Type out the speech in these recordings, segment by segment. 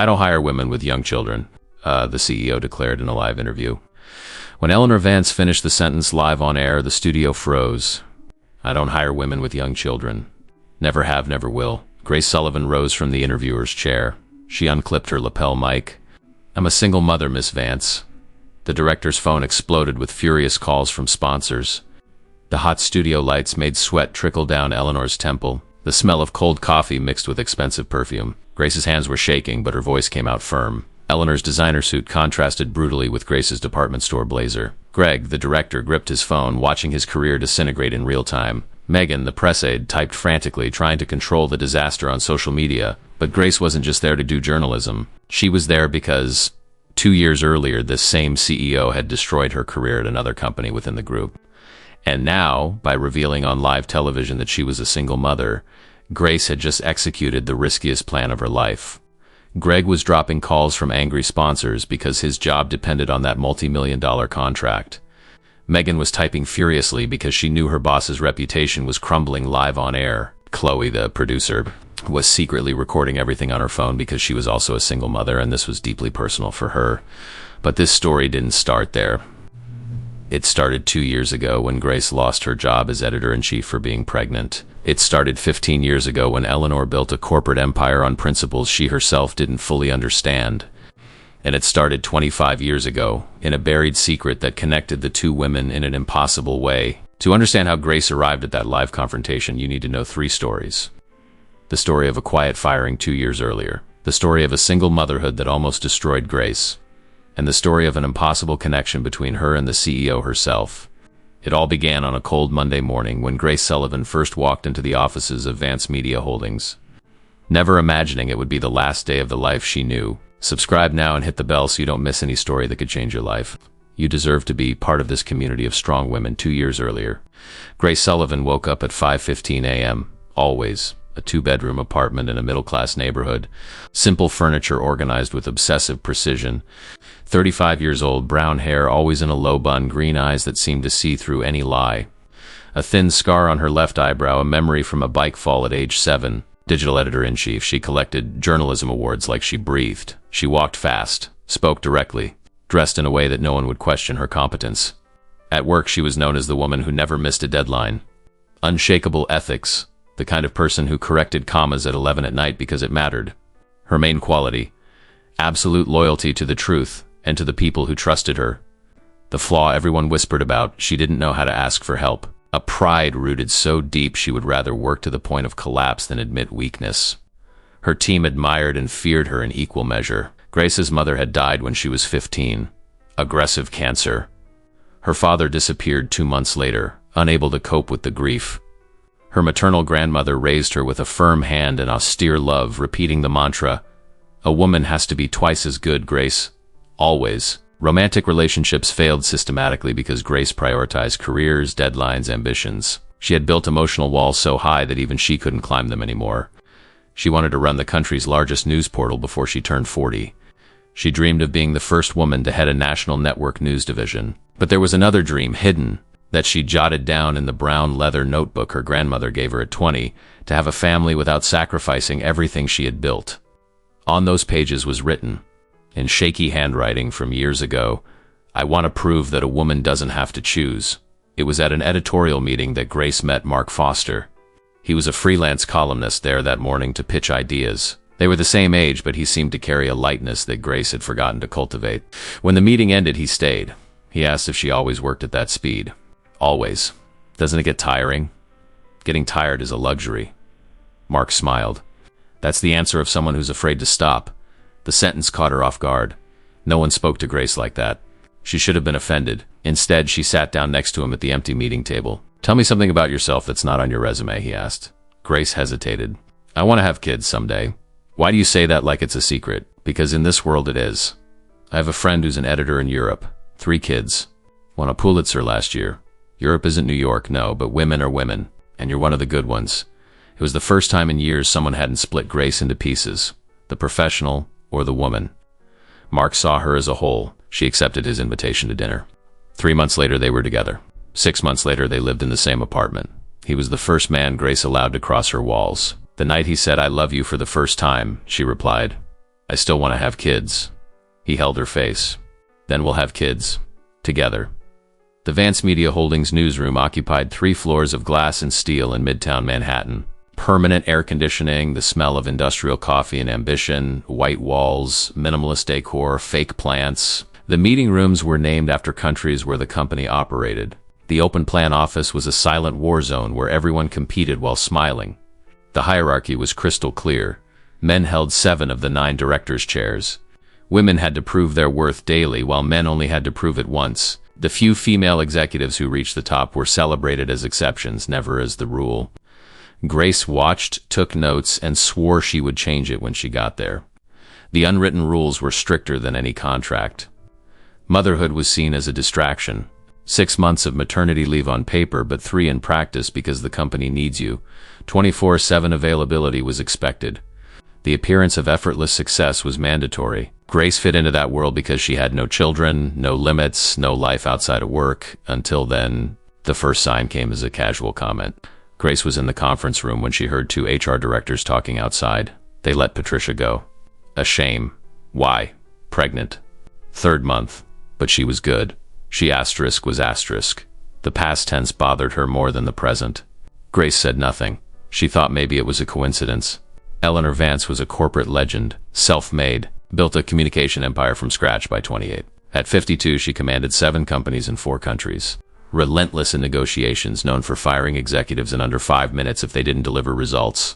I don't hire women with young children, the CEO declared in a live interview. When Eleanor Vance finished the sentence live on air, the studio froze. I don't hire women with young children. Never have, never will. Grace Sullivan rose from the interviewer's chair. She unclipped her lapel mic. I'm a single mother, Miss Vance. The director's phone exploded with furious calls from sponsors. The hot studio lights made sweat trickle down Eleanor's temple. The smell of cold coffee mixed with expensive perfume. Grace's hands were shaking, but her voice came out firm. Eleanor's designer suit contrasted brutally with Grace's department store blazer. Greg, the director, gripped his phone, watching his career disintegrate in real time. Megan, the press aide, typed frantically, trying to control the disaster on social media. But Grace wasn't just there to do journalism. She was there because 2 years earlier, this same CEO had destroyed her career at another company within the group. And now, by revealing on live television that she was a single mother, Grace had just executed the riskiest plan of her life. Greg was dropping calls from angry sponsors because his job depended on that multi-million-dollar contract. Megan was typing furiously because she knew her boss's reputation was crumbling live on air. Chloe, the producer, was secretly recording everything on her phone because she was also a single mother, and this was deeply personal for her. But this story didn't start there. It started 2 years ago when Grace lost her job as editor-in-chief for being pregnant. It started 15 years ago when Eleanor built a corporate empire on principles she herself didn't fully understand. And it started 25 years ago in a buried secret that connected the two women in an impossible way. To understand how Grace arrived at that live confrontation, you need to know 3 stories. The story of a quiet firing 2 years earlier. The story of a single motherhood that almost destroyed Grace. And the story of an impossible connection between her and the CEO herself. It all began on a cold Monday morning when Grace Sullivan first walked into the offices of Vance Media Holdings. Never imagining it would be the last day of the life she knew. Subscribe now and hit the bell so you don't miss any story that could change your life. You deserve to be part of this community of strong women 2 years earlier. Grace Sullivan woke up at 5:15 a.m., always. A 2-bedroom apartment in a middle-class neighborhood. Simple furniture organized with obsessive precision. 35 years old, brown hair, always in a low bun, green eyes that seemed to see through any lie. A thin scar on her left eyebrow, a memory from a bike fall at age 7. Digital editor-in-chief, she collected journalism awards like she breathed. She walked fast, spoke directly, dressed in a way that no one would question her competence. At work, she was known as the woman who never missed a deadline. Unshakable ethics. The kind of person who corrected commas at 11 at night because it mattered. Her main quality, absolute loyalty to the truth and to the people who trusted her. The flaw everyone whispered about, she didn't know how to ask for help. A pride rooted so deep she would rather work to the point of collapse than admit weakness. Her team admired and feared her in equal measure. Grace's mother had died when she was 15. Aggressive cancer. Her father disappeared 2 months later, unable to cope with the grief. Her maternal grandmother raised her with a firm hand and austere love, repeating the mantra, "A woman has to be twice as good, Grace. Always." Romantic relationships failed systematically because Grace prioritized careers, deadlines, ambitions. She had built emotional walls so high that even she couldn't climb them anymore. She wanted to run the country's largest news portal before she turned 40. She dreamed of being the first woman to head a national network news division. But there was another dream, hidden, that she jotted down in the brown leather notebook her grandmother gave her at 20, to have a family without sacrificing everything she had built. On those pages was written, in shaky handwriting from years ago, "I want to prove that a woman doesn't have to choose." It was at an editorial meeting that Grace met Mark Foster. He was a freelance columnist there that morning to pitch ideas. They were the same age, but he seemed to carry a lightness that Grace had forgotten to cultivate. When the meeting ended, he stayed. He asked if she always worked at that speed. Always. Doesn't it get tiring? Getting tired is a luxury. Mark smiled. That's the answer of someone who's afraid to stop. The sentence caught her off guard. No one spoke to Grace like that. She should have been offended. Instead, she sat down next to him at the empty meeting table. "Tell me something about yourself that's not on your resume," he asked. Grace hesitated. "I want to have kids someday." "Why do you say that like it's a secret?" "Because in this world it is. I have a friend who's an editor in Europe. 3 kids. Won a Pulitzer last year. Europe isn't New York, no, but women are women, and you're one of the good ones." It was the first time in years someone hadn't split Grace into pieces, the professional or the woman. Mark saw her as a whole. She accepted his invitation to dinner. 3 months later, they were together. 6 months later, they lived in the same apartment. He was the first man Grace allowed to cross her walls. The night he said, "I love you," for the first time, she replied, I still want to have kids. He held her face. Then we'll have kids. Together. The Vance Media Holdings newsroom occupied 3 floors of glass and steel in Midtown Manhattan. Permanent air conditioning, the smell of industrial coffee and ambition, white walls, minimalist decor, fake plants. The meeting rooms were named after countries where the company operated. The open plan office was a silent war zone where everyone competed while smiling. The hierarchy was crystal clear. Men held 7 of the 9 directors' chairs. Women had to prove their worth daily, while men only had to prove it once. The few female executives who reached the top were celebrated as exceptions, never as the rule. Grace watched, took notes, and swore she would change it when she got there. The unwritten rules were stricter than any contract. Motherhood was seen as a distraction. 6 months of maternity leave on paper, but 3 in practice because the company needs you. 24/7 availability was expected. The appearance of effortless success was mandatory. Grace fit into that world because she had no children, no limits, no life outside of work. Until then, the first sign came as a casual comment. Grace was in the conference room when she heard 2 HR directors talking outside. They let Patricia go. A shame. Why? Pregnant. 3rd month. But she was good. She was asterisk. The past tense bothered her more than the present. Grace said nothing. She thought maybe it was a coincidence. Eleanor Vance was a corporate legend, self-made, built a communication empire from scratch by 28. At 52, she commanded 7 companies in 4 countries. Relentless in negotiations, known for firing executives in under 5 minutes if they didn't deliver results.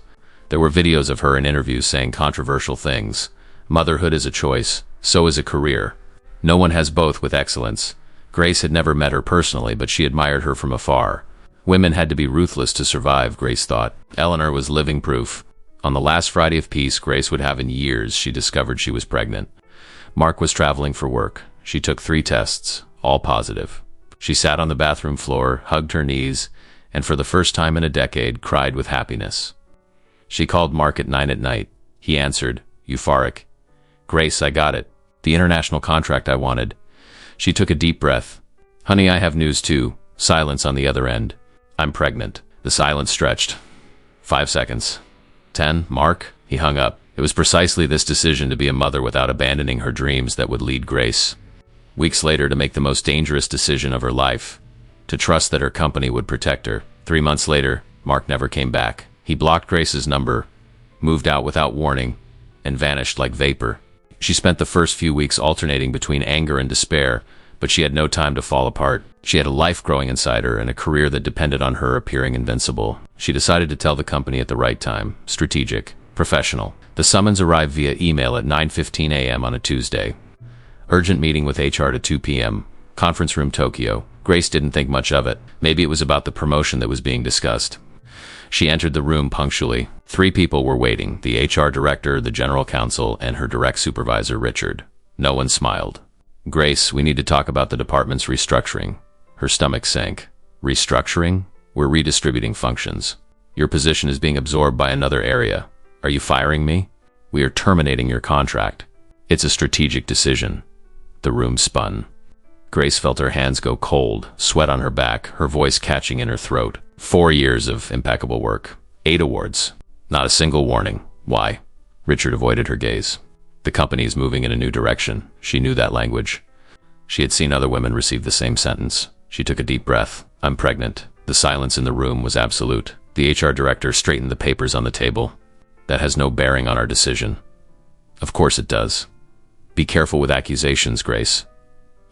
There were videos of her in interviews saying controversial things. Motherhood is a choice, so is a career. No one has both with excellence. Grace had never met her personally, but she admired her from afar. Women had to be ruthless to survive, Grace thought. Eleanor was living proof. On the last Friday of peace Grace would have in years, she discovered she was pregnant. Mark was traveling for work. She took 3 tests, all positive. She sat on the bathroom floor, hugged her knees, and for the first time in a decade, cried with happiness. She called Mark at 9 at night. He answered, euphoric. Grace, I got it. The international contract I wanted. She took a deep breath. Honey, I have news too. Silence on the other end. I'm pregnant. The silence stretched. 5 seconds. 10, Mark. He hung up. It was precisely this decision to be a mother without abandoning her dreams that would lead Grace. Weeks later, to make the most dangerous decision of her life. To trust that her company would protect her. 3 months later, Mark never came back. He blocked Grace's number, moved out without warning, and vanished like vapor. She spent the first few weeks alternating between anger and despair, but she had no time to fall apart. She had a life growing inside her and a career that depended on her appearing invincible. She decided to tell the company at the right time. Strategic. Professional. The summons arrived via email at 9:15 a.m. on a Tuesday. Urgent meeting with HR to 2 p.m. Conference room, Tokyo. Grace didn't think much of it. Maybe it was about the promotion that was being discussed. She entered the room punctually. 3 people were waiting, the HR director, the general counsel, and her direct supervisor, Richard. No one smiled. Grace, we need to talk about the department's restructuring. Her stomach sank. Restructuring? We're redistributing functions. Your position is being absorbed by another area. Are you firing me? We are terminating your contract. It's a strategic decision. The room spun. Grace felt her hands go cold, sweat on her back, her voice catching in her throat. 4 years of impeccable work. 8 awards. Not a single warning. Why? Richard avoided her gaze. The company is moving in a new direction. She knew that language. She had seen other women receive the same sentence. She took a deep breath. I'm pregnant. The silence in the room was absolute. The HR director straightened the papers on the table. That has no bearing on our decision. Of course it does. Be careful with accusations, Grace.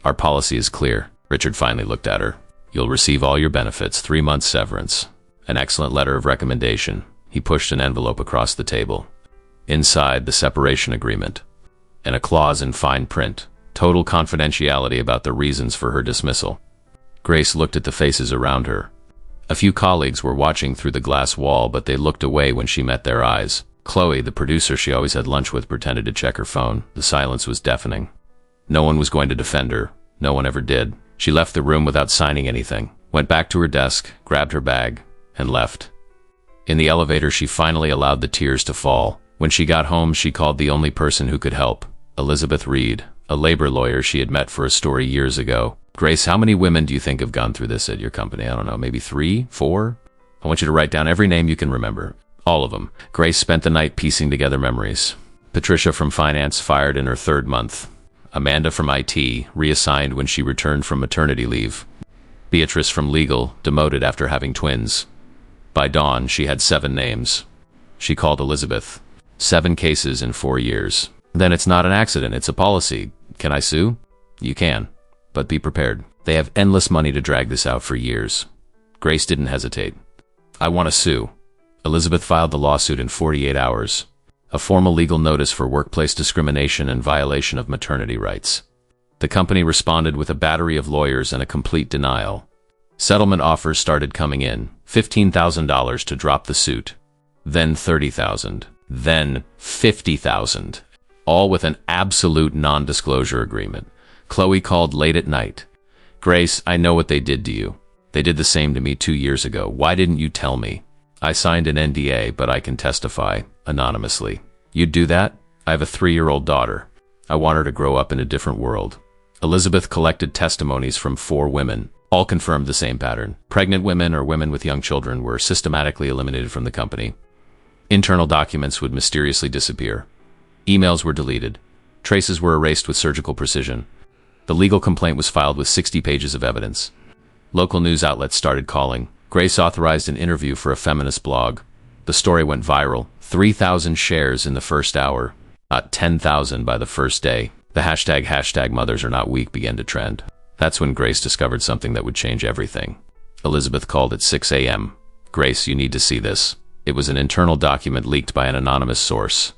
Our policy is clear. Richard finally looked at her. You'll receive all your benefits, 3 months severance. An excellent letter of recommendation. He pushed an envelope across the table. Inside, the separation agreement. And a clause in fine print. Total confidentiality about the reasons for her dismissal. Grace looked at the faces around her. A few colleagues were watching through the glass wall, but they looked away when she met their eyes. Chloe, the producer she always had lunch with, pretended to check her phone. The silence was deafening. No one was going to defend her. No one ever did. She left the room without signing anything, went back to her desk, grabbed her bag, and left. In the elevator, she finally allowed the tears to fall. When she got home, she called the only person who could help, Elizabeth Reed, a labor lawyer she had met for a story years ago. Grace, how many women do you think have gone through this at your company? I don't know, maybe 3, 4? I want you to write down every name you can remember. All of them. Grace spent the night piecing together memories. Patricia from finance fired in her 3rd month. Amanda from IT reassigned when she returned from maternity leave. Beatrice from legal demoted after having twins. By dawn, she had 7 names. She called Elizabeth. 7 cases in 4 years. Then it's not an accident, it's a policy. Can I sue? You can, but be prepared. They have endless money to drag this out for years. Grace didn't hesitate. I want to sue. Elizabeth filed the lawsuit in 48 hours. A formal legal notice for workplace discrimination and violation of maternity rights. The company responded with a battery of lawyers and a complete denial. Settlement offers started coming in, $15,000 to drop the suit, then $30,000, then $50,000, all with an absolute non-disclosure agreement. Chloe called late at night. Grace, I know what they did to you. They did the same to me 2 years ago. Why didn't you tell me? I signed an NDA, but I can testify, anonymously. You'd do that? I have a 3-year-old daughter. I want her to grow up in a different world. Elizabeth collected testimonies from 4 women. All confirmed the same pattern. Pregnant women or women with young children were systematically eliminated from the company. Internal documents would mysteriously disappear. Emails were deleted. Traces were erased with surgical precision. The legal complaint was filed with 60 pages of evidence. Local news outlets started calling. Grace authorized an interview for a feminist blog. The story went viral. 3,000 shares in the first hour. Not 10,000 by the first day. The hashtag mothers are not weak began to trend. That's when Grace discovered something that would change everything. Elizabeth called at 6 a.m. Grace, you need to see this. It was an internal document leaked by an anonymous source.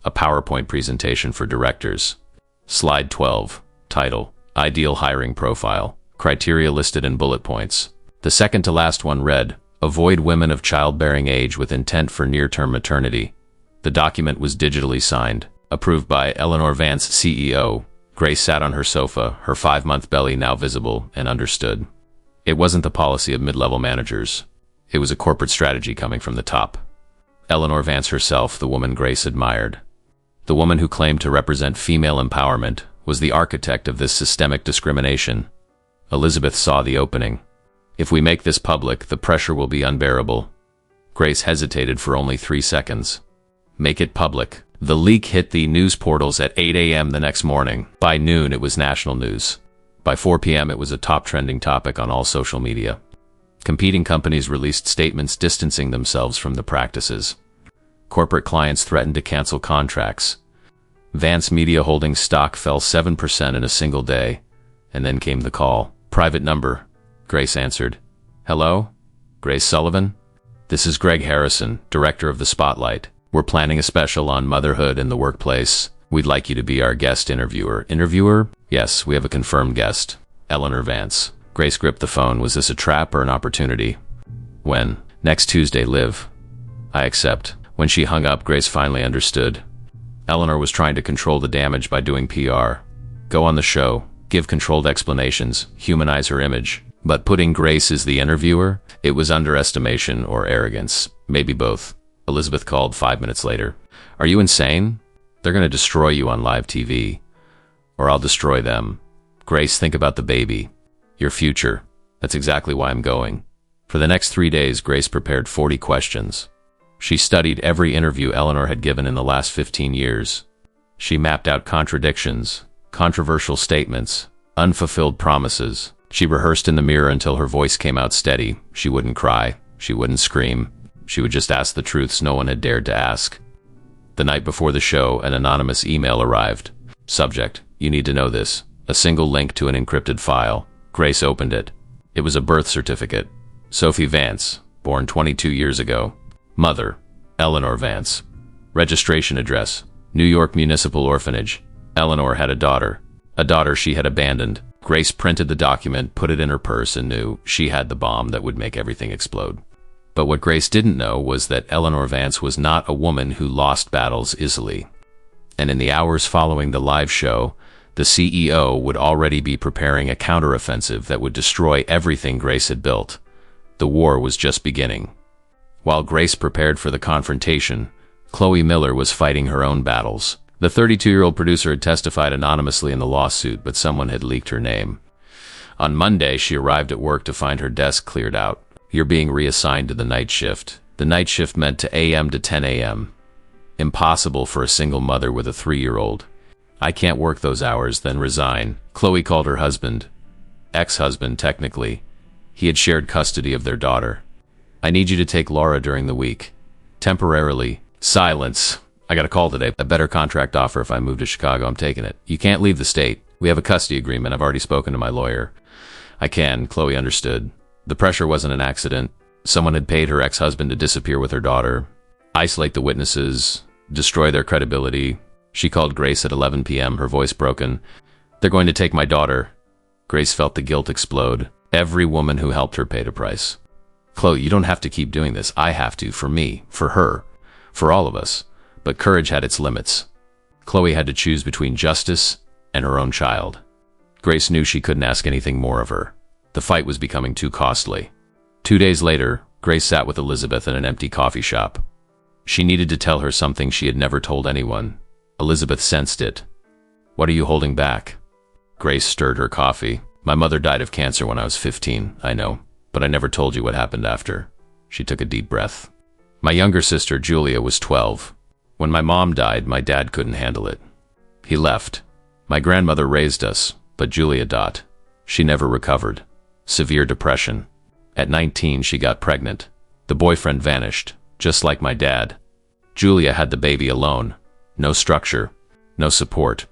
A PowerPoint presentation for directors. Slide 12. Title, Ideal Hiring Profile. Criteria listed in bullet points. The second to last one read, Avoid women of childbearing age with intent for near-term maternity. The document was digitally signed. Approved by Eleanor Vance, CEO. Grace sat on her sofa, her 5-month belly now visible, and understood. It wasn't the policy of mid-level managers. It was a corporate strategy coming from the top. Eleanor Vance herself, the woman Grace admired. The woman who claimed to represent female empowerment, was the architect of this systemic discrimination. Elizabeth saw the opening. If we make this public, the pressure will be unbearable. Grace hesitated for only 3 seconds. Make it public. The leak hit the news portals at 8 a.m. the next morning. By noon, it was national news. By 4 p.m., it was a top trending topic on all social media. Competing companies released statements distancing themselves from the practices. Corporate clients threatened to cancel contracts. Vance Media Holdings stock fell 7% in a single day. And then came the call. Private number. Grace answered. Hello? Grace Sullivan? This is Greg Harrison, director of The Spotlight. We're planning a special on motherhood in the workplace. We'd like you to be our guest interviewer. Interviewer? Yes, we have a confirmed guest. Eleanor Vance. Grace gripped the phone. Was this a trap or an opportunity? When? Next Tuesday, Liv. I accept. When she hung up, Grace finally understood. Eleanor was trying to control the damage by doing PR. Go on the show, give controlled explanations, humanize her image. But putting Grace as the interviewer? It was underestimation or arrogance. Maybe both. Elizabeth called 5 minutes later. Are you insane? They're going to destroy you on live TV. Or I'll destroy them. Grace, think about the baby. Your future. That's exactly why I'm going. For the next 3 days, Grace prepared 40 questions. She studied every interview Eleanor had given in the last 15 years. She mapped out contradictions, controversial statements, unfulfilled promises. She rehearsed in the mirror until her voice came out steady. She wouldn't cry. She wouldn't scream. She would just ask the truths no one had dared to ask. The night before the show, an anonymous email arrived. Subject, you need to know this. A single link to an encrypted file. Grace opened it. It was a birth certificate. Sophie Vance, born 22 years ago. Mother, Eleanor Vance. Registration address, New York Municipal Orphanage. Eleanor had a daughter she had abandoned. Grace printed the document, put it in her purse, and knew she had the bomb that would make everything explode. But what Grace didn't know was that Eleanor Vance was not a woman who lost battles easily. And in the hours following the live show, the CEO would already be preparing a counteroffensive that would destroy everything Grace had built. The war was just beginning. While Grace prepared for the confrontation, Chloe Miller was fighting her own battles. The 32-year-old producer had testified anonymously in the lawsuit, but someone had leaked her name. On Monday, she arrived at work to find her desk cleared out. You're being reassigned to the night shift. The night shift meant to AM to 10 a.m. Impossible for a single mother with a 3-year-old. I can't work those hours, then resign. Chloe called her husband. Ex-husband, technically. He had shared custody of their daughter. I need you to take Laura during the week. Temporarily. Silence. I got a call today. A better contract offer if I move to Chicago. I'm taking it. You can't leave the state. We have a custody agreement. I've already spoken to my lawyer. I can. Chloe understood. The pressure wasn't an accident. Someone had paid her ex-husband to disappear with her daughter, isolate the witnesses, destroy their credibility. She called Grace at 11 p.m., her voice broken. They're going to take my daughter. Grace felt the guilt explode. Every woman who helped her paid a price. Chloe, you don't have to keep doing this. I have to, for me, for her, for all of us. But courage had its limits. Chloe had to choose between justice and her own child. Grace knew she couldn't ask anything more of her. The fight was becoming too costly. 2 days later, Grace sat with Elizabeth in an empty coffee shop. She needed to tell her something she had never told anyone. Elizabeth sensed it. What are you holding back? Grace stirred her coffee. My mother died of cancer when I was 15, I know, but I never told you what happened after. She took a deep breath. My younger sister, Julia, was 12. When my mom died, my dad couldn't handle it. He left. My grandmother raised us, but Julia died. She never recovered. Severe depression. At 19, she got pregnant. The boyfriend vanished, just like my dad. Julia had the baby alone. No structure. No support.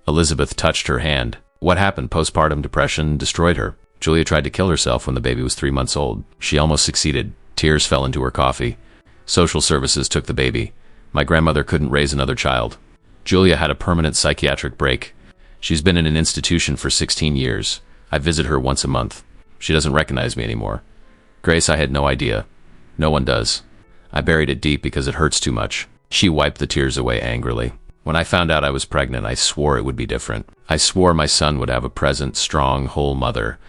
Elizabeth touched her hand. What happened? Postpartum depression destroyed her. Julia tried to kill herself when the baby was 3 months old. She almost succeeded. Tears fell into her coffee. Social services took the baby. My grandmother couldn't raise another child. Julia had a permanent psychiatric break. She's been in an institution for 16 years. I visit her once a month. She doesn't recognize me anymore. Grace, I had no idea. No one does. I buried it deep because it hurts too much. She wiped the tears away angrily. When I found out I was pregnant, I swore it would be different. I swore my son would have a present, strong, whole mother.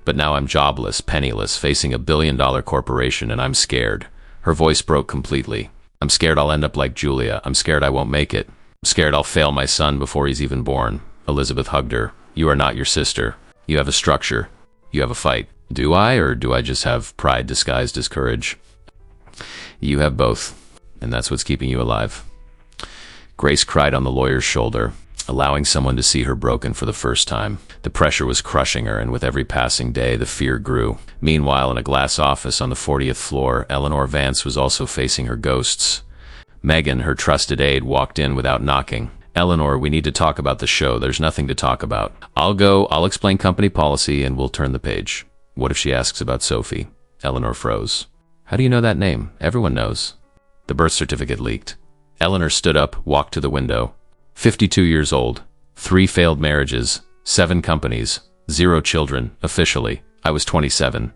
But now I'm jobless, penniless, facing a billion-dollar corporation, and I'm scared. Her voice broke completely. I'm scared I'll end up like Julia. I'm scared I won't make it. I'm scared I'll fail my son before he's even born. Elizabeth hugged her. You are not your sister. You have a structure. You have a fight. Do I, or do I just have pride disguised as courage? You have both, and that's what's keeping you alive. Grace cried on the lawyer's shoulder, allowing someone to see her broken for the first time. The pressure was crushing her, and with every passing day, the fear grew. Meanwhile, in a glass office on the 40th floor, Eleanor Vance was also facing her ghosts. Megan, her trusted aide, walked in without knocking. Eleanor, we need to talk about the show. There's nothing to talk about. I'll explain company policy, and we'll turn the page. What if she asks about Sophie? Eleanor froze. How do you know that name? Everyone knows. The birth certificate leaked. Eleanor stood up, walked to the window. 52 years old. 3 failed marriages. 7 companies. 0 children, officially. I was 27.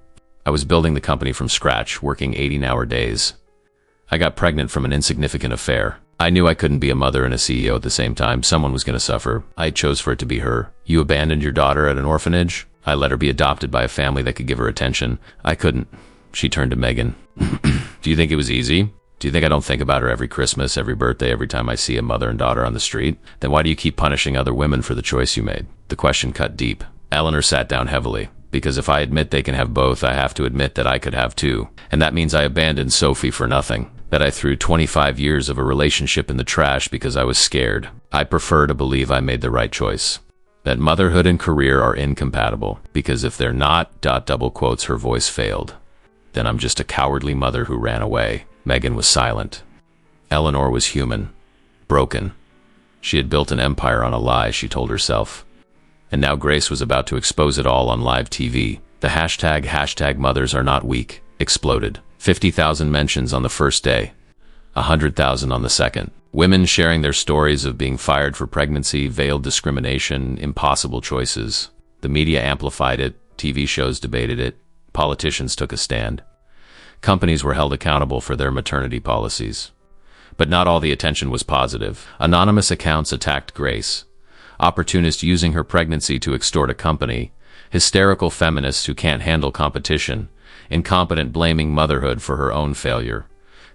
I was building the company from scratch, working 18-hour days. I got pregnant from an insignificant affair. I knew I couldn't be a mother and a CEO at the same time. Someone was going to suffer. I chose for it to be her. You abandoned your daughter at an orphanage? I let her be adopted by a family that could give her attention. I couldn't. She turned to Megan. Do you think it was easy? Do you think I don't think about her every Christmas, every birthday, every time I see a mother and daughter on the street? Then why do you keep punishing other women for the choice you made? The question cut deep. Eleanor sat down heavily. Because if I admit they can have both, I have to admit that I could have too. And that means I abandoned Sophie for nothing. That I threw 25 years of a relationship in the trash because I was scared. I prefer to believe I made the right choice. That motherhood and career are incompatible. Because if they're not, double quotes, her voice failed. Then I'm just a cowardly mother who ran away. Megan was silent. Eleanor was human. Broken. She had built an empire on a lie, she told herself. And now Grace was about to expose it all on live TV. The hashtag mothers are not weak exploded. 50,000 mentions on the first day. 100,000 on the second. Women sharing their stories of being fired for pregnancy, veiled discrimination, impossible choices. The media amplified it. TV shows debated it. Politicians took a stand. Companies were held accountable for their maternity policies. But not all the attention was positive. Anonymous accounts attacked Grace. Opportunists using her pregnancy to extort a company. Hysterical feminists who can't handle competition. Incompetent blaming motherhood for her own failure.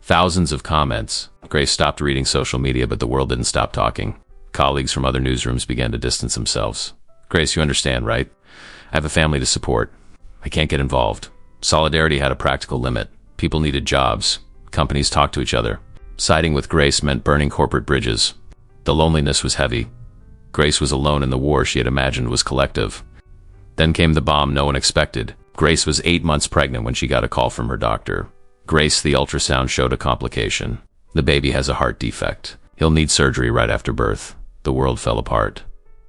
Thousands of comments. Grace stopped reading social media, but the world didn't stop talking. Colleagues from other newsrooms began to distance themselves. Grace, you understand, right? I have a family to support. I can't get involved. Solidarity had a practical limit. People needed jobs. Companies talked to each other. Siding with Grace meant burning corporate bridges. The loneliness was heavy. Grace was alone in the war she had imagined was collective. Then came the bomb no one expected. Grace was 8 months pregnant when she got a call from her doctor. Grace, the ultrasound showed a complication. The baby has a heart defect. He'll need surgery right after birth. The world fell apart.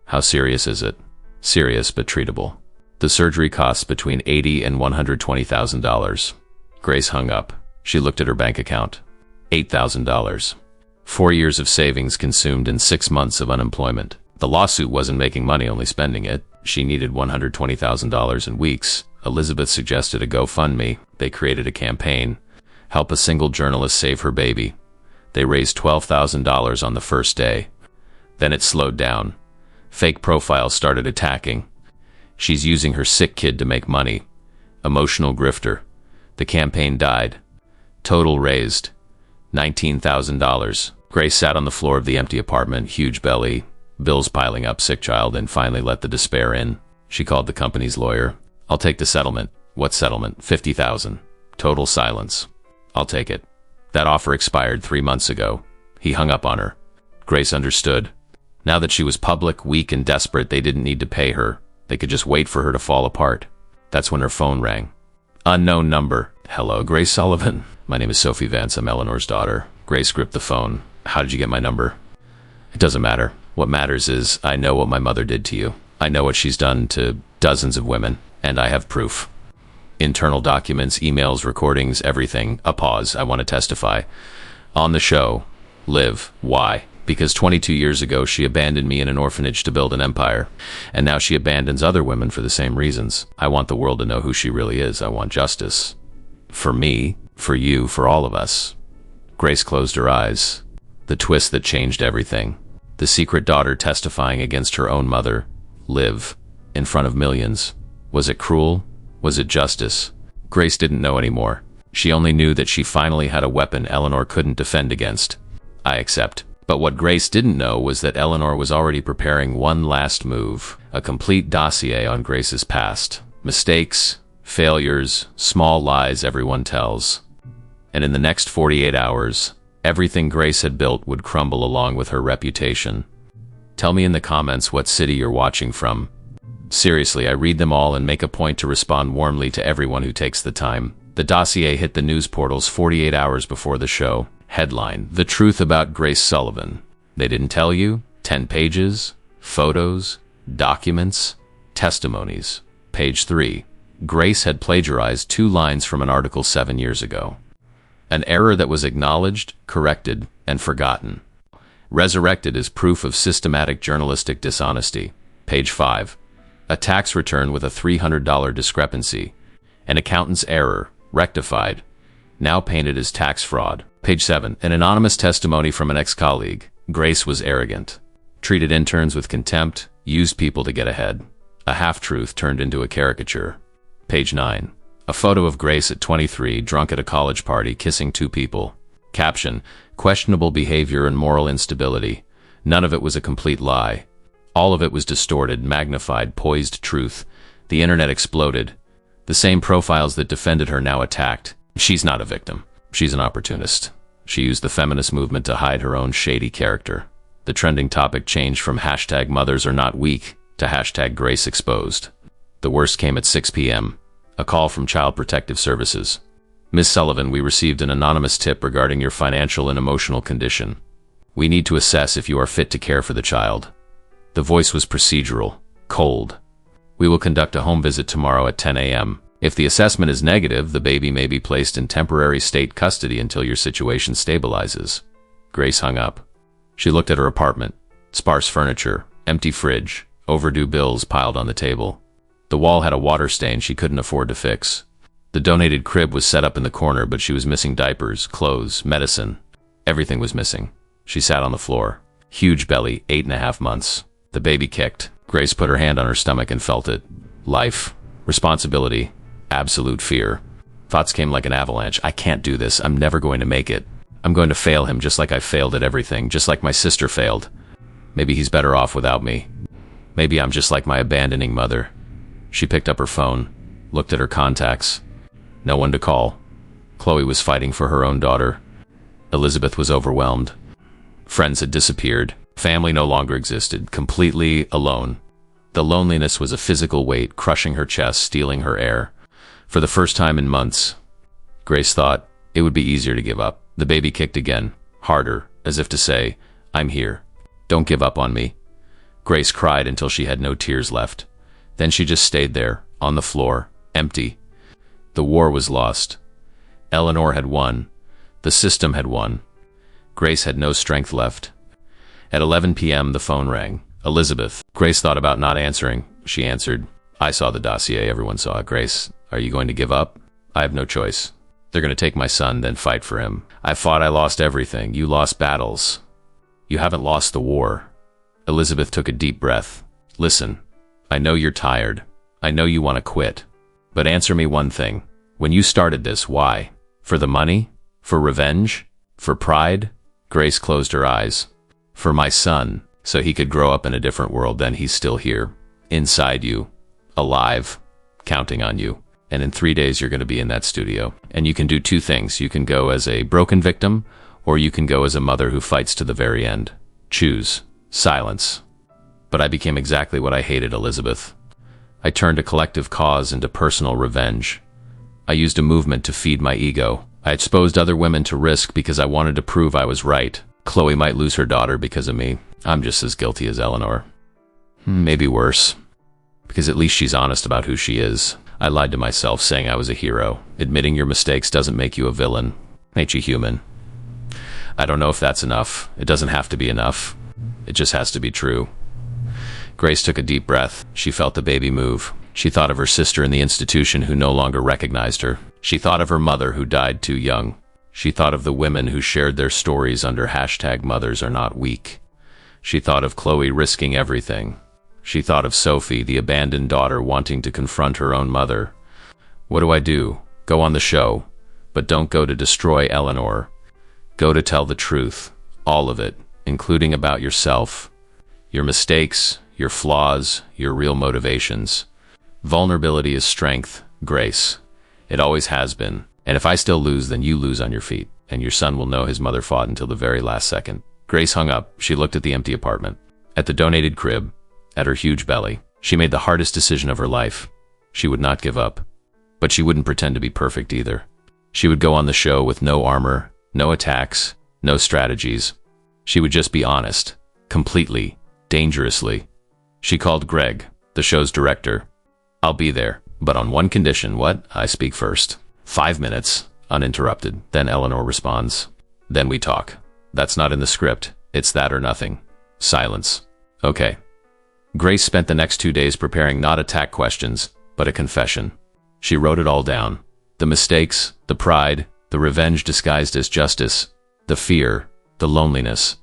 How serious is it? Serious, but treatable. The surgery costs between $80,000 and $120,000. Grace hung up. She looked at her bank account. $8,000. 4 years of savings consumed in 6 months of unemployment. The lawsuit wasn't making money, only spending it. She needed $120,000 in weeks. Elizabeth suggested a GoFundMe. They created a campaign. Help a single journalist save her baby. They raised $12,000 on the first day. Then it slowed down. Fake profiles started attacking. She's using her sick kid to make money. Emotional grifter. The campaign died. Total raised $19,000. Grace sat on the floor of the empty apartment, huge belly, bills piling up, sick child, and finally let the despair in. She called the company's lawyer. I'll take the settlement. What settlement? $50,000. Total silence. I'll take it. That offer expired 3 months ago. He hung up on her. Grace understood. Now that she was public, weak, and desperate, they didn't need to pay her. They could just wait for her to fall apart. That's when her phone rang. Unknown number. Hello, Grace Sullivan. My name is Sophie Vance. I'm Eleanor's daughter. Grace gripped the phone. How did you get my number? It doesn't matter. What matters is I know what my mother did to you. I know what she's done to dozens of women, and I have proof. Internal documents, emails, recordings, everything. A pause. I want to testify. On the show. Live. Why? Because 22 years ago she abandoned me in an orphanage to build an empire, and now she abandons other women for the same reasons. I want the world to know who she really is. I want justice. For me, for you, for all of us. Grace closed her eyes. The twist that changed everything. The secret daughter testifying against her own mother. Live. In front of millions. Was it cruel? Was it justice? Grace didn't know anymore. She only knew that she finally had a weapon Eleanor couldn't defend against. I accept. But what Grace didn't know was that Eleanor was already preparing one last move, a complete dossier on Grace's past. Mistakes, failures, small lies everyone tells. And in the next 48 hours, everything Grace had built would crumble along with her reputation. Tell me in the comments what city you're watching from. Seriously, I read them all and make a point to respond warmly to everyone who takes the time. The dossier hit the news portals 48 hours before the show. Headline: The Truth About Grace Sullivan. They didn't tell you? 10 pages, photos, documents, testimonies. Page 3. Grace had plagiarized 2 lines from an article 7 years ago. An error that was acknowledged, corrected, and forgotten. Resurrected as proof of systematic journalistic dishonesty. Page 5. A tax return with a $300 discrepancy. An accountant's error, rectified, now painted as tax fraud. Page 7. An anonymous testimony from an ex-colleague. Grace was arrogant. Treated interns with contempt, used people to get ahead. A half-truth turned into a caricature. Page 9. A photo of Grace at 23, drunk at a college party, kissing 2 people. Caption: Questionable behavior and moral instability. None of it was a complete lie. All of it was distorted, magnified, poised truth. The internet exploded. The same profiles that defended her now attacked. She's not a victim. She's an opportunist. She used the feminist movement to hide her own shady character. The trending topic changed from hashtag mothers are not weak to hashtag Grace exposed. The worst came at 6 p.m. A call from Child Protective Services. Ms. Sullivan, we received an anonymous tip regarding your financial and emotional condition. We need to assess if you are fit to care for the child. The voice was procedural, cold. We will conduct a home visit tomorrow at 10 a.m. If the assessment is negative, the baby may be placed in temporary state custody until your situation stabilizes. Grace hung up. She looked at her apartment. Sparse furniture, empty fridge, overdue bills piled on the table. The wall had a water stain she couldn't afford to fix. The donated crib was set up in the corner, but she was missing diapers, clothes, medicine. Everything was missing. She sat on the floor. Huge belly, 8.5 months. The baby kicked. Grace put her hand on her stomach and felt it. Life. Responsibility. Absolute fear. Thoughts came like an avalanche. I can't do this. I'm never going to make it. I'm going to fail him just like I failed at everything, just like my sister failed. Maybe he's better off without me. Maybe I'm just like my abandoning mother. She picked up her phone, looked at her contacts. No one to call. Chloe was fighting for her own daughter. Elizabeth was overwhelmed. Friends had disappeared. Family no longer existed. Completely alone. The loneliness was a physical weight, crushing her chest, stealing her air. For the first time in months, Grace thought it would be easier to give up. The baby kicked again, harder, as if to say, "I'm here. Don't give up on me." Grace cried until she had no tears left. Then she just stayed there, on the floor, empty. The war was lost. Eleanor had won. The system had won. Grace had no strength left. At 11 p.m. the phone rang. Elizabeth. Grace thought about not answering. She answered. "I saw the dossier. Everyone saw it. Grace, are you going to give up?" "I have no choice. They're going to take my son, then fight for him." "I fought. I lost everything." "You lost battles. You haven't lost the war." Elizabeth took a deep breath. "Listen, I know you're tired. I know you want to quit. But answer me one thing. When you started this, why? For the money? For revenge? For pride?" Grace closed her eyes. "For my son, so he could grow up in a different world. Then he's still here, inside you, alive, counting on you. And in 3 days you're going to be in that studio. And you can do two things. You can go as a broken victim, or you can go as a mother who fights to the very end. Choose. Silence." But I became exactly what I hated, Elizabeth. I turned a collective cause into personal revenge. I used a movement to feed my ego. I exposed other women to risk because I wanted to prove I was right. Chloe might lose her daughter because of me. I'm just as guilty as Eleanor. Maybe worse. Because at least she's honest about who she is. I lied to myself saying I was a hero. Admitting your mistakes doesn't make you a villain. Makes you human. I don't know if that's enough. It doesn't have to be enough. It just has to be true. Grace took a deep breath. She felt the baby move. She thought of her sister in the institution who no longer recognized her. She thought of her mother who died too young. She thought of the women who shared their stories under #MothersAreNotWeak. She thought of Chloe risking everything. She thought of Sophie, the abandoned daughter, wanting to confront her own mother. What do I do? Go on the show. But don't go to destroy Eleanor. Go to tell the truth. All of it, including about yourself. Your mistakes, your flaws, your real motivations. Vulnerability is strength, Grace. It always has been. And if I still lose, then you lose on your feet, and your son will know his mother fought until the very last second. Grace hung up. She looked at the empty apartment, at the donated crib, at her huge belly. She made the hardest decision of her life. She would not give up. But she wouldn't pretend to be perfect either. She would go on the show with no armor, no attacks, no strategies. She would just be honest, completely, dangerously. She called Greg, the show's director. "I'll be there, but on one condition." "What?" "I speak first." 5 minutes, uninterrupted. Then Eleanor responds. "Then we talk." "That's not in the script. It's that or nothing." Silence. "Okay." Grace spent the next 2 days preparing not attack questions, but a confession. She wrote it all down. The mistakes, the pride, the revenge disguised as justice, the fear, the loneliness.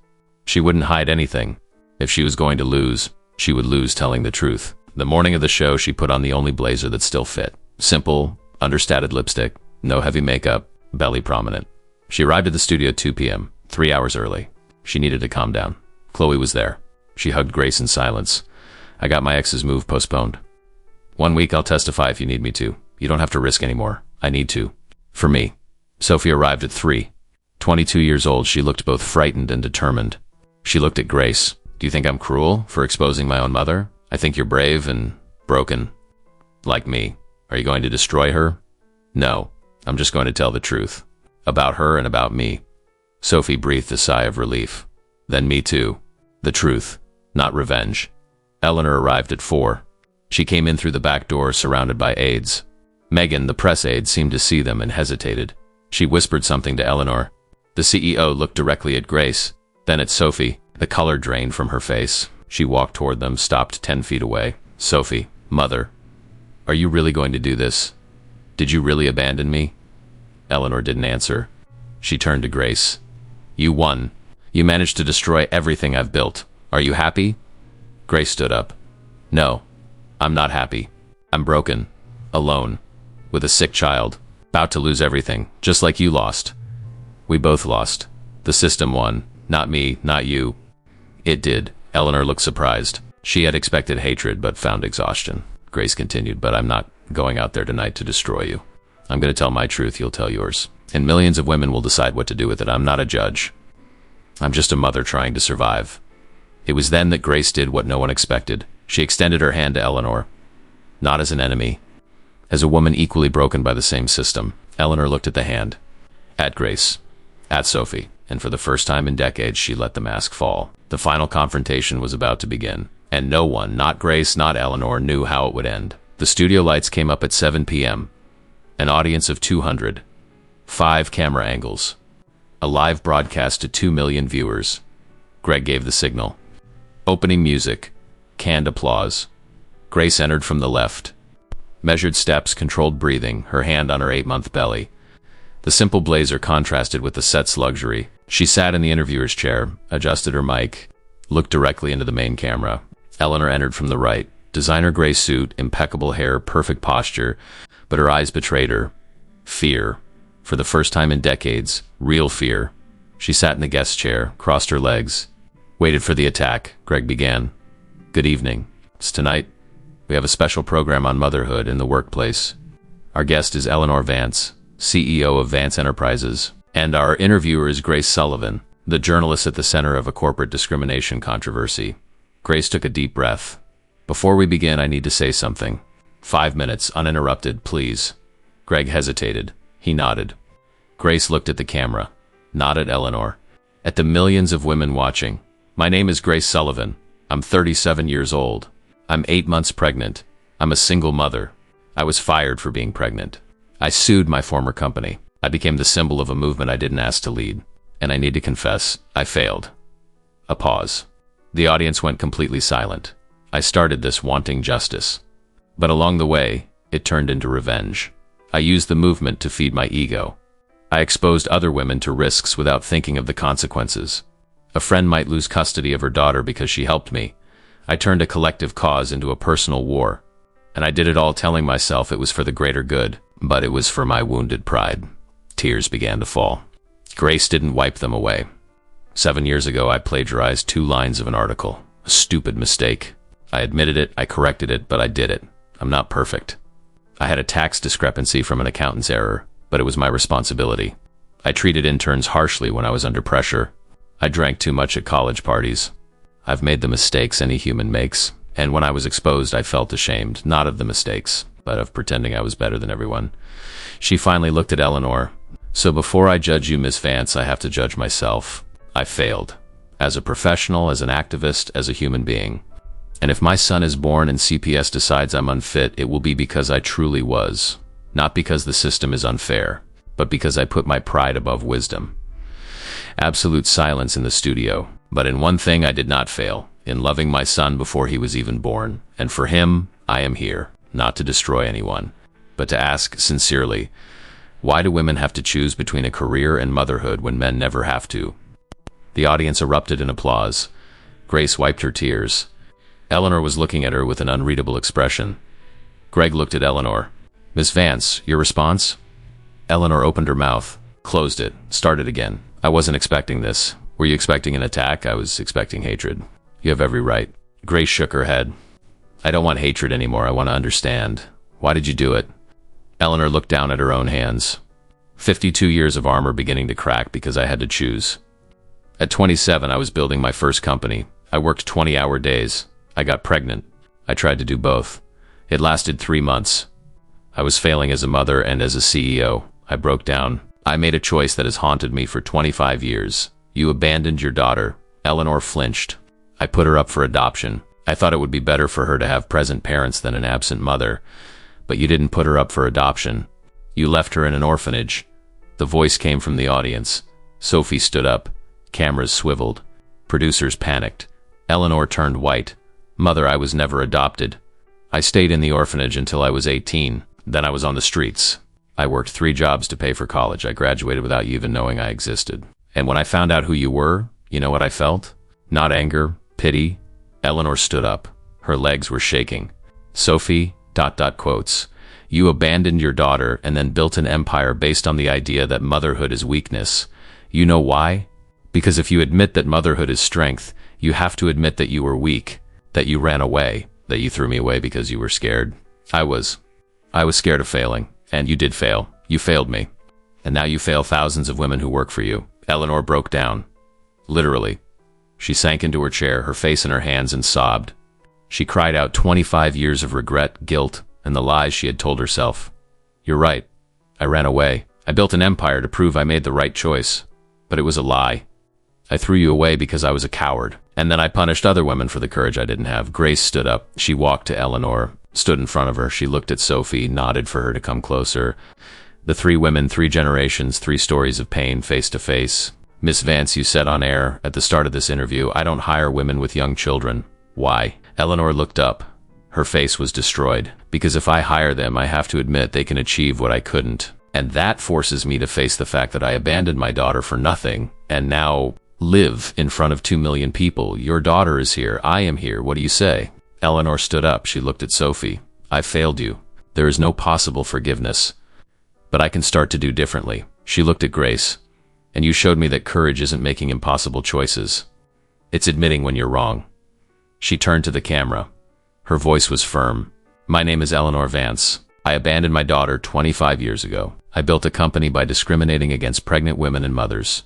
She wouldn't hide anything. If she was going to lose, she would lose telling the truth. The morning of the show, she put on the only blazer that still fit. Simple, understated lipstick, no heavy makeup, belly prominent. She arrived at the studio at 2 p.m., 3 hours early. She needed to calm down. Chloe was there. She hugged Grace in silence. "I got my ex's move postponed. 1 week I'll testify if you need me to. You don't have to risk anymore. I need to. For me." Sophie arrived at 3. 22 years old, she looked both frightened and determined. She looked at Grace. "Do you think I'm cruel for exposing my own mother? I think you're brave and broken. Like me. Are you going to destroy her?" "No. I'm just going to tell the truth. About her and about me." Sophie breathed a sigh of relief. "Then me too. The truth, not revenge." Eleanor arrived at 4. She came in through the back door surrounded by aides. Megan, the press aide, seemed to see them and hesitated. She whispered something to Eleanor. The CEO looked directly at Grace, then at Sophie. The color drained from her face. She walked toward them, stopped 10 feet away. "Sophie, mother, are you really going to do this? Did you really abandon me?" Eleanor didn't answer. She turned to Grace. "You won. You managed to destroy everything I've built. Are you happy?" Grace stood up. "No, I'm not happy. I'm broken, alone, with a sick child, about to lose everything, just like you lost. We both lost. The system won. Not me, not you." "It did." Eleanor looked surprised. She had expected hatred, but found exhaustion. Grace continued, "But I'm not going out there tonight to destroy you. I'm going to tell my truth, you'll tell yours. And millions of women will decide what to do with it. I'm not a judge. I'm just a mother trying to survive. It was then that Grace did what no one expected. She extended her hand to Eleanor, not as an enemy, as a woman equally broken by the same system. Eleanor looked at the hand, at Grace, at Sophie, and for the first time in decades, she let the mask fall. The final confrontation was about to begin, and no one, not Grace, not Eleanor, knew how it would end. The studio lights came up at 7 p.m., an audience of 200, 5 camera angles, a live broadcast to 2 million viewers. Greg gave the signal. Opening music, canned applause. Grace entered from the left. Measured steps, controlled breathing, her hand on her 8-month belly. The simple blazer contrasted with the set's luxury. She sat in the interviewer's chair, adjusted her mic, looked directly into the main camera. Eleanor entered from the right. Designer gray suit, impeccable hair, perfect posture, but her eyes betrayed her. Fear. For the first time in decades, real fear. She sat in the guest chair, crossed her legs, waited for the attack. Greg began. Good evening. Tonight, we have a special program on motherhood in the workplace. Our guest is Eleanor Vance, CEO of Vance Enterprises, and our interviewer is Grace Sullivan, the journalist at the center of a corporate discrimination controversy. Grace took a deep breath. Before we begin, I need to say something. 5 minutes, uninterrupted, please. Greg hesitated. He nodded. Grace looked at the camera, not at Eleanor, at the millions of women watching. My name is Grace Sullivan. I'm 37 years old. I'm 8 months pregnant. I'm a single mother. I was fired for being pregnant. I sued my former company. I became the symbol of a movement I didn't ask to lead. And I need to confess, I failed. A pause. The audience went completely silent. I started this wanting justice. But along the way, it turned into revenge. I used the movement to feed my ego. I exposed other women to risks without thinking of the consequences. A friend might lose custody of her daughter because she helped me. I turned a collective cause into a personal war. And I did it all telling myself it was for the greater good, but it was for my wounded pride. Tears began to fall. Grace didn't wipe them away. 7 years ago, I plagiarized 2 lines of an article. A stupid mistake. I admitted it, I corrected it, but I did it. I'm not perfect. I had a tax discrepancy from an accountant's error, but it was my responsibility. I treated interns harshly when I was under pressure. I drank too much at college parties. I've made the mistakes any human makes, and when I was exposed, I felt ashamed, not of the mistakes, but of pretending I was better than everyone. She finally looked at Eleanor. So before I judge you, Miss Vance, I have to judge myself. I failed. As a professional, as an activist, as a human being. And if my son is born and CPS decides I'm unfit, it will be because I truly was. Not because the system is unfair, but because I put my pride above wisdom. Absolute silence in the studio, but in one thing I did not fail, in loving my son before he was even born. And for him, I am here, not to destroy anyone, but to ask sincerely, why do women have to choose between a career and motherhood when men never have to? The audience erupted in applause. Grace wiped her tears. Eleanor was looking at her with an unreadable expression. Greg looked at Eleanor. Miss Vance, your response? Eleanor opened her mouth, closed it, started again. I wasn't expecting this. Were you expecting an attack? I was expecting hatred. You have every right. Grace shook her head. I don't want hatred anymore. I want to understand. Why did you do it? Eleanor looked down at her own hands. 52 years of armor beginning to crack because I had to choose. At 27, I was building my first company. I worked 20-hour days. I got pregnant. I tried to do both. It lasted 3 months. I was failing as a mother and as a CEO. I broke down. I made a choice that has haunted me for 25 years. You abandoned your daughter. Eleanor flinched. I put her up for adoption. I thought it would be better for her to have present parents than an absent mother. But you didn't put her up for adoption. You left her in an orphanage. The voice came from the audience. Sophie stood up. Cameras swiveled. Producers panicked. Eleanor turned white. Mother, I was never adopted. I stayed in the orphanage until I was 18. Then I was on the streets. I worked 3 jobs to pay for college. I graduated without you even knowing I existed. And when I found out who you were, you know what I felt? Not anger, pity. Eleanor stood up. Her legs were shaking. Sophie, ... quotes. You abandoned your daughter and then built an empire based on the idea that motherhood is weakness. You know why? Because if you admit that motherhood is strength, you have to admit that you were weak, that you ran away, that you threw me away because you were scared. I was scared of failing, and you did fail. You failed me. And now you fail thousands of women who work for you. Eleanor broke down. Literally. She sank into her chair, her face in her hands, and sobbed. She cried out 25 years of regret, guilt, and the lies she had told herself. You're right. I ran away. I built an empire to prove I made the right choice. But it was a lie. I threw you away because I was a coward. And then I punished other women for the courage I didn't have. Grace stood up. She walked to Eleanor, stood in front of her. She looked at Sophie, nodded for her to come closer. The three women, 3 generations, 3 stories of pain, face to face. Miss Vance, you said on air at the start of this interview, I don't hire women with young children. Why? Eleanor looked up. Her face was destroyed. Because if I hire them, I have to admit they can achieve what I couldn't. And that forces me to face the fact that I abandoned my daughter for nothing, and now live in front of 2 million people. Your daughter is here. I am here. What do you say? Eleanor stood up. She looked at Sophie. I failed you. There is no possible forgiveness. But I can start to do differently. She looked at Grace. And you showed me that courage isn't making impossible choices. It's admitting when you're wrong. She turned to the camera. Her voice was firm. My name is Eleanor Vance. I abandoned my daughter 25 years ago. I built a company by discriminating against pregnant women and mothers.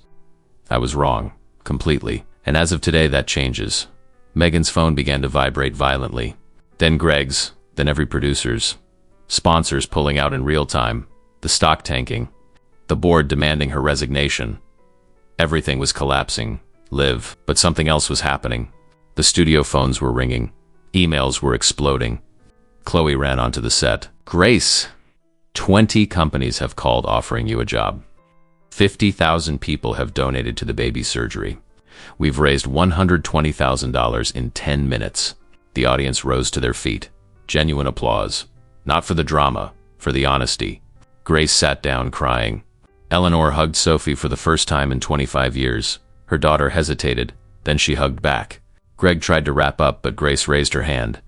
I was wrong. Completely. And as of today, that changes. Megan's phone began to vibrate violently. Then Greg's. Then every producer's. Sponsors pulling out in real time. The stock tanking. The board demanding her resignation. Everything was collapsing. Live. But something else was happening. The studio phones were ringing. Emails were exploding. Chloe ran onto the set. Grace, 20 companies have called offering you a job. 50,000 people have donated to the baby's surgery. We've raised $120,000 in 10 minutes. The audience rose to their feet. Genuine applause. Not for the drama, for the honesty. Grace sat down crying. Eleanor hugged Sophie for the first time in 25 years. Her daughter hesitated, then she hugged back. Greg tried to wrap up, but Grace raised her hand.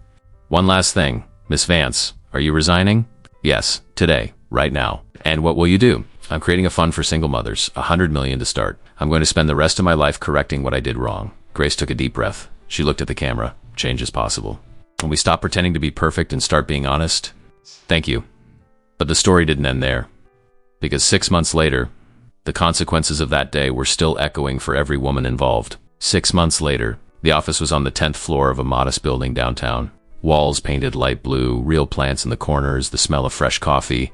One last thing. Miss Vance, are you resigning? Yes, today, right now. And what will you do? I'm creating a fund for single mothers, $100 million to start. I'm going to spend the rest of my life correcting what I did wrong. Grace took a deep breath. She looked at the camera. Change is possible. When we stop pretending to be perfect and start being honest. Thank you. But the story didn't end there. Because 6 months later, the consequences of that day were still echoing for every woman involved. 6 months later, the office was on the 10th floor of a modest building downtown. Walls painted light blue, real plants in the corners, the smell of fresh coffee.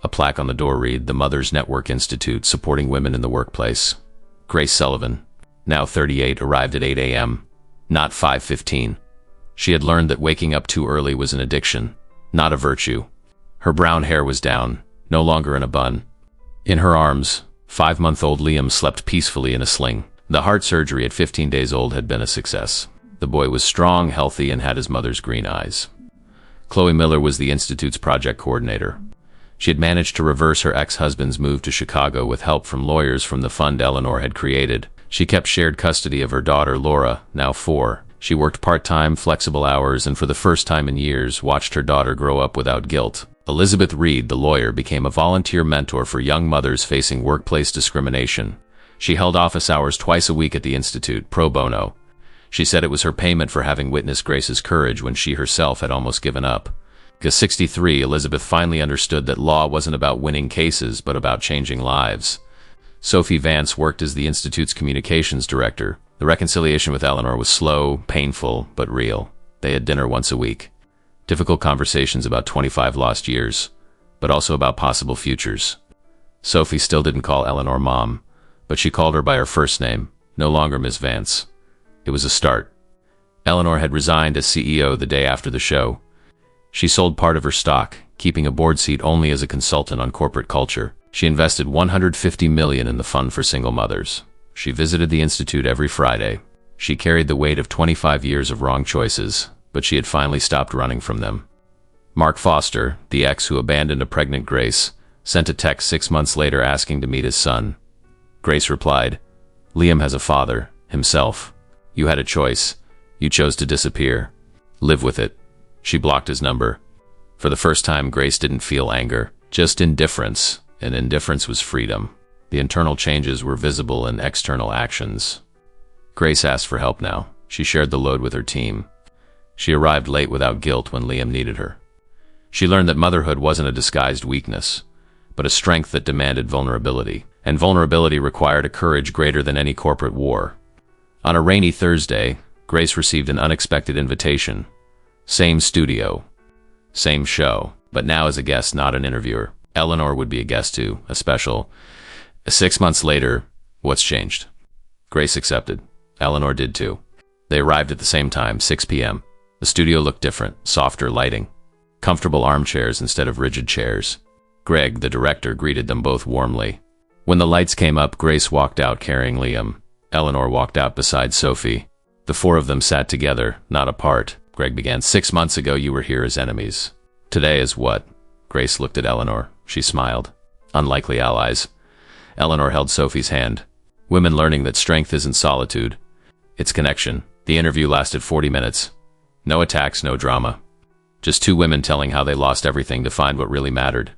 A plaque on the door read, The Mothers Network Institute, supporting women in the workplace. Grace Sullivan, now 38, arrived at 8 a.m., not 5:15. She had learned that waking up too early was an addiction, not a virtue. Her brown hair was down, no longer in a bun. In her arms, 5-month-old Liam slept peacefully in a sling. The heart surgery at 15 days old had been a success. The boy was strong, healthy, and had his mother's green eyes. Chloe Miller was the Institute's project coordinator. She had managed to reverse her ex-husband's move to Chicago with help from lawyers from the fund Eleanor had created. She kept shared custody of her daughter, Laura, now 4. She worked part-time, flexible hours, and for the first time in years, watched her daughter grow up without guilt. Elizabeth Reed, the lawyer, became a volunteer mentor for young mothers facing workplace discrimination. She held office hours twice a week at the Institute, pro bono. She said it was her payment for having witnessed Grace's courage when she herself had almost given up. At 63, Elizabeth finally understood that law wasn't about winning cases, but about changing lives. Sophie Vance worked as the Institute's communications director. The reconciliation with Eleanor was slow, painful, but real. They had dinner once a week. Difficult conversations about 25 lost years, but also about possible futures. Sophie still didn't call Eleanor Mom, but she called her by her first name, no longer Miss Vance. It was a start. Eleanor had resigned as CEO the day after the show. She sold part of her stock, keeping a board seat only as a consultant on corporate culture. She invested $150 million in the fund for single mothers. She visited the Institute every Friday. She carried the weight of 25 years of wrong choices, but she had finally stopped running from them. Mark Foster, the ex who abandoned a pregnant Grace, sent a text 6 months later asking to meet his son. Grace replied, Liam has a father, himself. You had a choice. You chose to disappear. Live with it. She blocked his number. For the first time, Grace didn't feel anger, just indifference, and indifference was freedom. The internal changes were visible in external actions. Grace asked for help now. She shared the load with her team. She arrived late without guilt when Liam needed her. She learned that motherhood wasn't a disguised weakness, but a strength that demanded vulnerability. And vulnerability required a courage greater than any corporate war. On a rainy Thursday, Grace received an unexpected invitation. Same studio, same show, but now as a guest, not an interviewer. Eleanor would be a guest too, a special. 6 months later, what's changed? Grace accepted. Eleanor did too. They arrived at the same time, 6 p.m. The studio looked different, softer lighting, comfortable armchairs instead of rigid chairs. Greg, the director, greeted them both warmly. When the lights came up, Grace walked out carrying Liam. Eleanor walked out beside Sophie. The four of them sat together, not apart. Greg began, 6 months ago you were here as enemies. Today is what? Grace looked at Eleanor. She smiled. Unlikely allies. Eleanor held Sophie's hand. Women learning that strength isn't solitude. It's connection. The interview lasted 40 minutes. No attacks, no drama. Just two women telling how they lost everything to find what really mattered.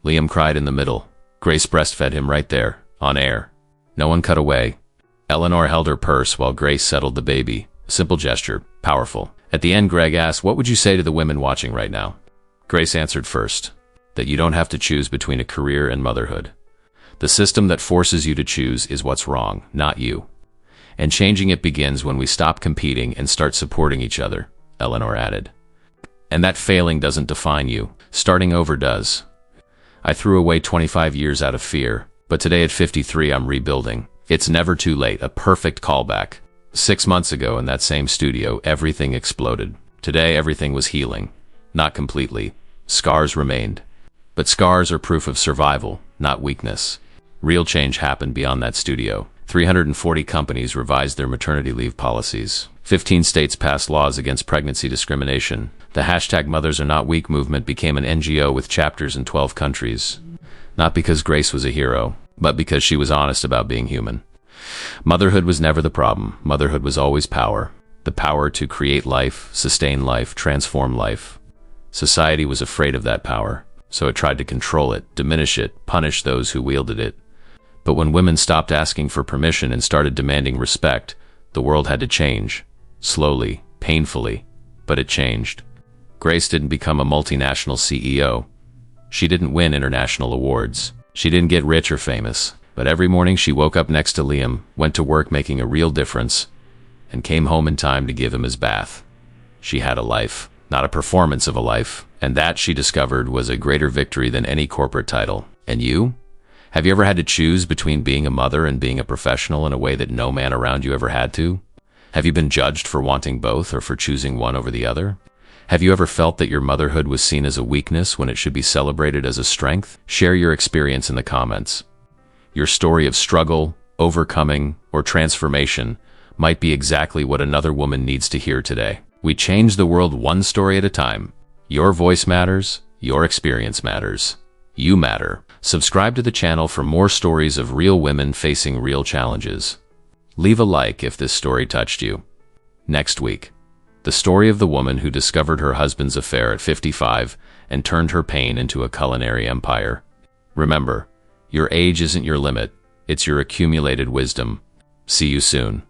Liam cried in the middle. Grace breastfed him right there, on air. No one cut away. Eleanor held her purse while Grace settled the baby. A simple gesture, powerful. At the end, Greg asked, what would you say to the women watching right now? Grace answered first, that you don't have to choose between a career and motherhood. The system that forces you to choose is what's wrong, not you. And changing it begins when we stop competing and start supporting each other, Eleanor added. And that failing doesn't define you. Starting over does. I threw away 25 years out of fear, but today at 53 I'm rebuilding. It's never too late, a perfect callback. 6 months ago in that same studio, everything exploded. Today everything was healing. Not completely. Scars remained. But scars are proof of survival, not weakness. Real change happened beyond that studio. 340 companies revised their maternity leave policies. 15 states passed laws against pregnancy discrimination. The hashtag Mothers Are Not Weak movement became an NGO with chapters in 12 countries. Not because Grace was a hero, but because she was honest about being human. Motherhood was never the problem. Motherhood was always power. The power to create life, sustain life, transform life. Society was afraid of that power, so it tried to control it, diminish it, punish those who wielded it. But when women stopped asking for permission and started demanding respect, the world had to change. Slowly, painfully, but it changed. Grace didn't become a multinational CEO. She didn't win international awards. She didn't get rich or famous. But every morning she woke up next to Liam, went to work making a real difference, and came home in time to give him his bath. She had a life, not a performance of a life, and that, she discovered, was a greater victory than any corporate title. And you? Have you ever had to choose between being a mother and being a professional in a way that no man around you ever had to? Have you been judged for wanting both or for choosing one over the other? Have you ever felt that your motherhood was seen as a weakness when it should be celebrated as a strength? Share your experience in the comments. Your story of struggle, overcoming, or transformation might be exactly what another woman needs to hear today. We change the world one story at a time. Your voice matters. Your experience matters. You matter. Subscribe to the channel for more stories of real women facing real challenges. Leave a like if this story touched you. Next week, the story of the woman who discovered her husband's affair at 55 and turned her pain into a culinary empire. Remember, your age isn't your limit, it's your accumulated wisdom. See you soon.